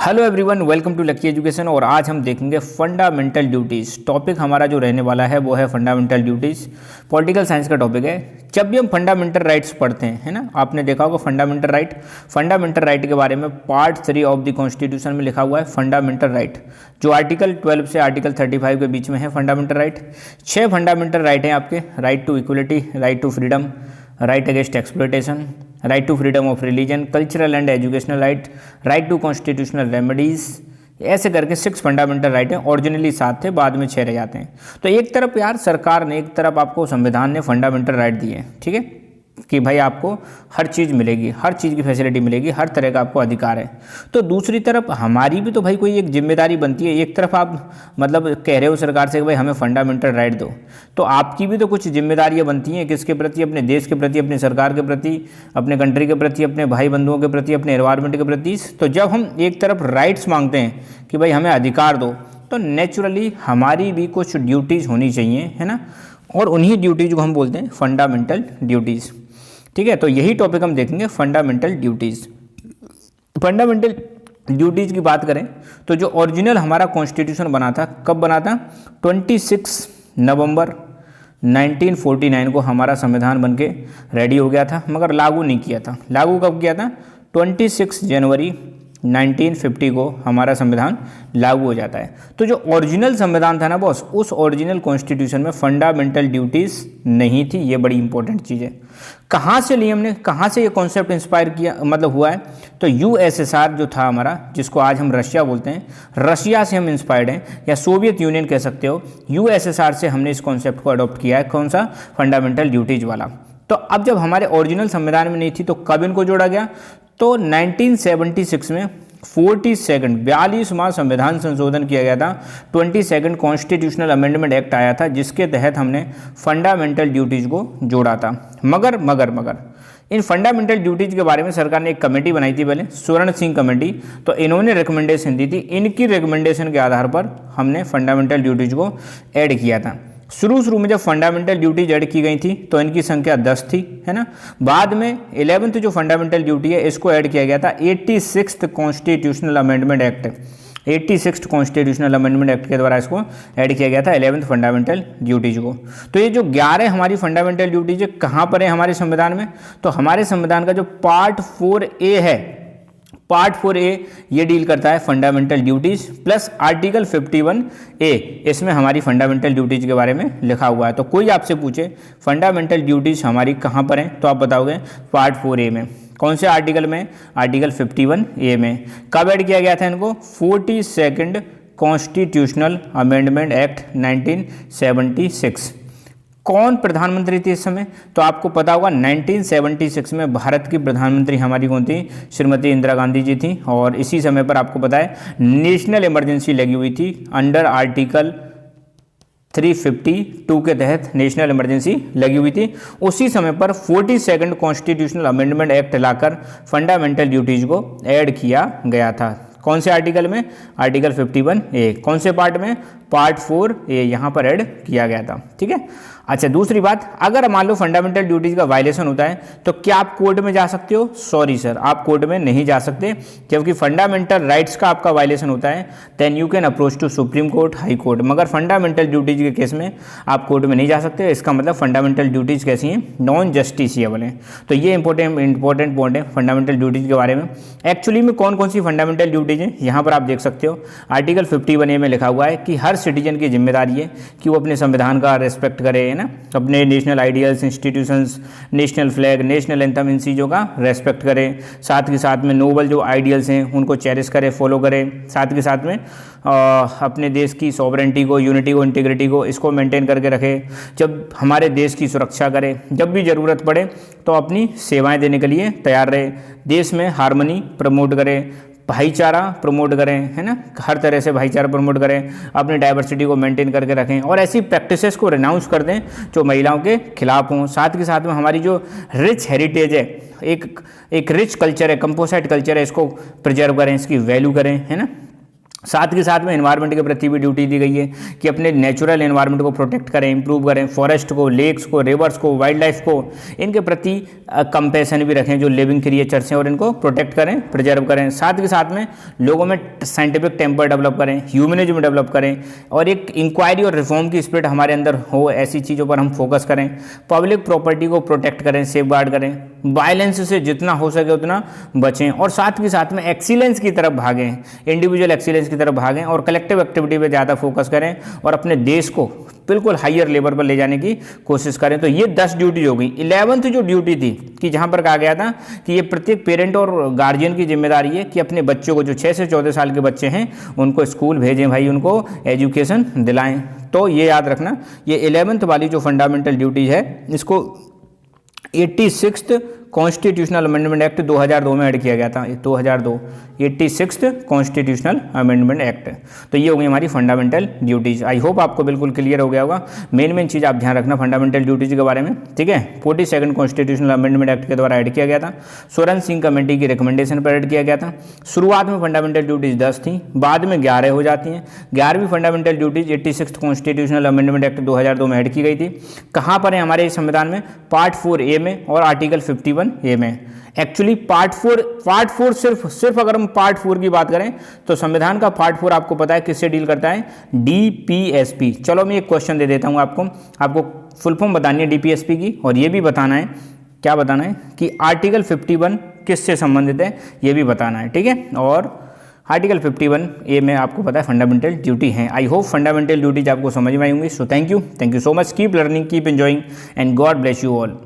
Hello everyone, welcome to lucky education. और आज हम देखेंगे फंडामेंटल ड्यूटीज़। टॉपिक हमारा जो रहने वाला है वो है फंडामेंटल ड्यूटीज़। पॉलिटिकल साइंस का टॉपिक है। जब भी हम फंडामेंटल राइट्स पढ़ते हैं, है ना, आपने देखा होगा फंडामेंटल राइट के बारे में पार्ट 3 ऑफ द कॉन्स्टिट्यूशन में लिखा हुआ है फंडामेंटल राइट, जो आर्टिकल 12 से आर्टिकल 35 के बीच में है फंडामेंटल राइट। 6 फंडामेंटल राइट हैं आपके: right to equality, right to freedom, right against exploitation, right to freedom of religion, cultural and educational right, right to constitutional remedies. ऐसे करके 6 फंडामेंटल राइट हैं। ओरिजिनली 7 थे, बाद में 6 रह जाते हैं। तो एक तरफ यार सरकार ने, एक तरफ आपको संविधान ने फंडामेंटल राइट दिए हैं, ठीक है, कि भाई आपको हर चीज़ मिलेगी, हर चीज़ की फैसिलिटी मिलेगी, हर तरह का आपको अधिकार है। तो दूसरी तरफ हमारी भी तो भाई कोई एक जिम्मेदारी बनती है। एक तरफ आप मतलब कह रहे हो सरकार से कि भाई हमें फंडामेंटल राइट दो, तो आपकी भी तो कुछ जिम्मेदारियां बनती हैं। किसके प्रति? अपने देश के प्रति, अपनी सरकार के प्रति, अपने कंट्री के प्रति, अपने भाई बंधुओं के प्रति, अपने एनवायरनमेंट के प्रति। तो जब हम एक तरफ राइट्स मांगते हैं कि भाई हमें अधिकार दो, तो नेचुरली हमारी भी कुछ ड्यूटीज़ होनी चाहिए, है ना। और उन्हीं ड्यूटीज़ को हम बोलते हैं फंडामेंटल ड्यूटीज़, ठीक है। तो यही टॉपिक हम देखेंगे, फंडामेंटल ड्यूटीज़। फंडामेंटल ड्यूटीज़ की बात करें तो जो ओरिजिनल हमारा कॉन्स्टिट्यूशन बना था, कब बना था? 26 नवंबर 1949 को हमारा संविधान बनके रेडी हो गया था, मगर लागू नहीं किया था। लागू कब किया था? 26 जनवरी 1950 को हमारा संविधान लागू हो जाता है। तो जो ओरिजिनल संविधान था ना बॉस, उस ओरिजिनल कॉन्स्टिट्यूशन में फंडामेंटल ड्यूटीज़ नहीं थी। ये बड़ी इंपॉर्टेंट चीज़ है। कहाँ से लिए हमने, कहाँ से ये कॉन्सेप्ट इंस्पायर किया, मतलब हुआ है? तो यूएसएसआर जो था हमारा, जिसको आज हम रशिया बोलते हैं, रशिया से हम इंस्पायर्ड हैं, या सोवियत यूनियन कह सकते हो। यूएसएसआर से हमने इस कॉन्सेप्ट को अडॉप्ट किया है। कौन सा? फंडामेंटल ड्यूटीज़ वाला। तो अब जब हमारे ओरिजिनल संविधान में नहीं थी तो कब इनको जोड़ा गया? तो 1976 में 42वां संविधान संशोधन किया गया था। 22 कॉन्स्टिट्यूशनल अमेंडमेंट एक्ट आया था, जिसके तहत हमने फंडामेंटल ड्यूटीज़ को जोड़ा था। मगर इन फंडामेंटल ड्यूटीज़ के बारे में सरकार ने एक कमेटी बनाई थी पहले, स्वर्ण सिंह कमेटी। तो इन्होंने रिकमेंडेशन दी थी। इनकी रिकमेंडेशन के आधार पर हमने फंडामेंटल ड्यूटीज़ को ऐड किया था। शुरू में जब फंडामेंटल ड्यूटीज ऐड की गई थी तो इनकी संख्या 10 थी, है ना। बाद में 11th जो फंडामेंटल ड्यूटी है, इसको ऐड किया गया था 86 constitutional amendment act. 86 constitutional amendment act के द्वारा इसको ऐड किया गया था 11th फंडामेंटल ड्यूटीज को। तो ये जो 11 हमारी फंडामेंटल ड्यूटीज कहाँ पर है हमारे संविधान में? तो हमारे संविधान का जो पार्ट 4A है, पार्ट 4A ये डील करता है fundamental duties plus article 51A, इसमें हमारी फंडामेंटल ड्यूटीज़ के बारे में लिखा हुआ है। तो कोई आपसे पूछे फंडामेंटल ड्यूटीज़ हमारी कहाँ पर हैं, तो आप बताओगे पार्ट 4A में। कौन से आर्टिकल में? आर्टिकल 51A में। कब ऐड किया गया था इनको? 42 कॉन्स्टिट्यूशनल अमेंडमेंट एक्ट 1976। कौन प्रधानमंत्री थी इस समय? तो आपको पता होगा 1976 में भारत की प्रधानमंत्री हमारी कौन थी? श्रीमती इंदिरा गांधी जी थी। और इसी समय पर आपको पता है नेशनल इमरजेंसी लगी हुई थी अंडर आर्टिकल 352 के तहत नेशनल इमरजेंसी लगी हुई थी। उसी समय पर 42 कॉन्स्टिट्यूशनल अमेंडमेंट एक्ट लाकर फंडामेंटल ड्यूटीज को ऐड किया गया था। कौन से आर्टिकल में? Article 51A। कौन से पार्ट में? पार्ट 4A यहाँ पर ऐड किया गया था, ठीक है। अच्छा, दूसरी बात, अगर मान लो फंडामेंटल ड्यूटीज का वायलेशन होता है तो क्या आप कोर्ट में जा सकते हो? सॉरी सर, आप कोर्ट में नहीं जा सकते। जबकि फंडामेंटल राइट्स का आपका वायलेशन होता है then you can approach to supreme court, high court. मगर फंडामेंटल ड्यूटीज के केस में आप कोर्ट में नहीं जा सकते। इसका मतलब फंडामेंटल ड्यूटीज कैसी हैं? नॉन जस्टिसिएबल हैं। तो ये इंपॉर्टेंट पॉइंट है फंडामेंटल ड्यूटीज के बारे में। एक्चुअली में कौन कौन सी फंडामेंटल ड्यूटीज हैं यहाँ पर आप देख सकते हो। आर्टिकल 51A में लिखा हुआ है कि हर सिटीजन की जिम्मेदारी है कि वो अपने संविधान का रेस्पेक्ट करे, है ना, अपने national ideals, institutions, national flag, national anthem, इन चीज़ों का रेस्पेक्ट करे। साथ के साथ में नोबल जो आइडियल्स हैं उनको चेरिश करे, फॉलो करे। साथ के साथ में अपने देश की सॉवरेंटी को, यूनिटी को, इंटीग्रिटी को, इसको मेंटेन करके रखे। जब हमारे देश की सुरक्षा करे, जब भी ज़रूरत पड़े तो अपनी सेवाएं देने के लिए तैयार रहे। देश में हार्मनी प्रमोट करे, भाईचारा प्रमोट करें, है ना, हर तरह से भाईचारा प्रमोट करें, अपनी डाइवर्सिटी को मेंटेन करके रखें और ऐसी प्रैक्टिसेस को रिनाउंस कर दें जो महिलाओं के खिलाफ हों। साथ के साथ में हमारी जो रिच हेरिटेज है, एक रिच कल्चर है, कंपोसाइट कल्चर है, इसको प्रिजर्व करें, इसकी वैल्यू करें, है ना। साथ के साथ में एनवायरनमेंट के प्रति भी ड्यूटी दी गई है कि अपने नेचुरल एनवायरनमेंट को प्रोटेक्ट करें, इंप्रूव करें, फॉरेस्ट को, लेक्स को, रिवर्स को, वाइल्ड लाइफ को, इनके प्रति कंपैशन भी रखें जो लिविंग क्रिएचर्स हैं, और इनको प्रोटेक्ट करें, प्रिजर्व करें। साथ के साथ में लोगों में साइंटिफिक टेम्पर डेवलप करें, ह्यूमनिज्म डेवलप करें, और एक इंक्वायरी और रिफॉर्म की स्पिरिट हमारे अंदर हो, ऐसी चीज़ों पर हम फोकस करें। पब्लिक प्रॉपर्टी को प्रोटेक्ट करें, सेफ गार्ड करें, वायलेंस से जितना हो सके उतना बचें, और साथ के साथ में एक्सीलेंस की तरफ भागें, इंडिविजुअल एक्सीलेंस की तरफ भागें, और कलेक्टिव एक्टिविटी पे ज़्यादा फोकस करें, और अपने देश को बिल्कुल हायर लेवल पर ले जाने की कोशिश करें। तो ये 10 ड्यूटी हो गई। 11th जो ड्यूटी थी कि जहाँ पर कहा गया था कि ये प्रत्येक पेरेंट और गार्जियन की जिम्मेदारी है कि अपने बच्चों को, जो 6 से 14 साल के बच्चे हैं, उनको स्कूल भेजें भाई, उनको एजुकेशन दिलाएं। तो ये याद रखना, ये 11th वाली जो फंडामेंटल ड्यूटीज है, इसको 86th कॉन्स्टिट्यूशनल अमेंडमेंट एक्ट 2002 में ऐड किया गया था। 2002 86th कॉन्स्टिट्यूशनल अमेंडमेंट एक्ट। तो ये हो गई हमारी फंडामेंटल ड्यूटीज़। आई होप आपको बिल्कुल क्लियर हो गया होगा। मेन चीज़ आप ध्यान रखना फंडामेंटल ड्यूटीज़ के बारे में, ठीक है। 42nd कॉन्स्टिट्यूशनल अमेंडमेंट एक्ट के द्वारा ऐड किया गया था, सोरेन सिंह कमेटी की रिकमेंडेशन पर ऐड किया गया था। शुरुआत में फंडामेंटल ड्यूटीज़ 10 थी, बाद में 11 हो जाती हैं। 11वीं fundamental duties 86th constitutional amendment act 2002 में ऐड की गई थी। कहाँ पर है हमारे संविधान में? पार्ट 4A में और आर्टिकल 51A में। एक्चुअली पार्ट 4 सिर्फ अगर हम पार्ट 4 की बात करें तो संविधान का पार्ट 4 आपको पता है किससे डील करता है? डीपीएसपी। चलो मैं एक क्वेश्चन दे देता हूं आपको फुल फॉर्म बतानी है डीपीएसपी की, और ये भी बताना है, क्या बताना है कि आर्टिकल 51 किससे संबंधित है, ये भी बताना है, ठीक है। और आर्टिकल 51A में आपको पता है फंडामेंटल ड्यूटी है। आई होप फंडामेंटल ड्यूटीज आपको समझ में आई होंगी। So thank you so much, keep learning, keep enjoying, and God bless you all.